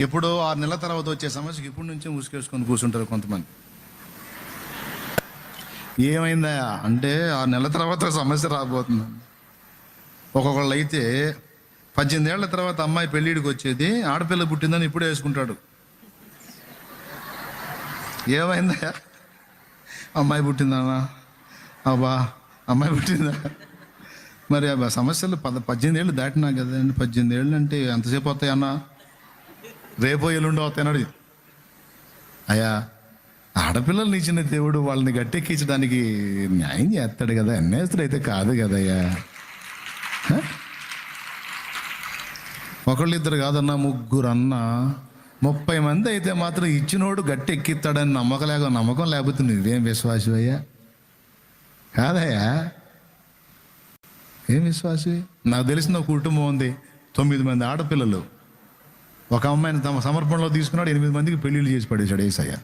ఎప్పుడో 6 నెలల తర్వాత వచ్చే సమస్యకి ఇప్పటి నుంచే ఉసుకేసుకొని కూర్చుంటారు కొంతమంది. ఏమైందా అంటే 6 నెలల తర్వాత సమస్య రాబోతుంది. ఒక్కొక్కళ్ళు అయితే 18 ఏళ్ల తర్వాత అమ్మాయి పెళ్ళిడికి వచ్చేది, ఆడపిల్ల పుట్టిందని ఇప్పుడే వేసుకుంటాడు. ఏమైందా? అమ్మాయి పుట్టిందన్నా, అబ్బా అమ్మాయి పుట్టిందా? మరి సమస్యలు 18 ఏళ్ళు దాటినా కదండి. 18 ఏళ్ళు అంటే ఎంతసేపు వస్తాయి అన్న? రేపో ఎల్లుండో వస్తాయన్నాడు. అయ్యా, ఆడపిల్లల్ని ఇచ్చిన దేవుడు వాళ్ళని గట్టెక్కించడానికి న్యాయం చేస్తాడు కదా, అన్నేస్తుడు అయితే కాదు కదయ్యా. ఒకళ్ళిద్దరు కాదన్నా, 3 అన్నా, 30 మంది అయితే మాత్రం ఇచ్చినోడు గట్టెక్కిస్తాడని నమ్మకం లేకపోతే నువ్వేం విశ్వాసం అయ్యా? కాదయ్యా, ఏం విశ్వాసి? నాకు తెలిసిన ఒక కుటుంబం ఉంది, 9 మంది ఆడపిల్లలు. ఒక అమ్మాయిని తమ సమర్పణలో తీసుకున్నాడు, 8 మందికి పెళ్ళిళ్ళు చేసి పడేశాడు యేసయ్య.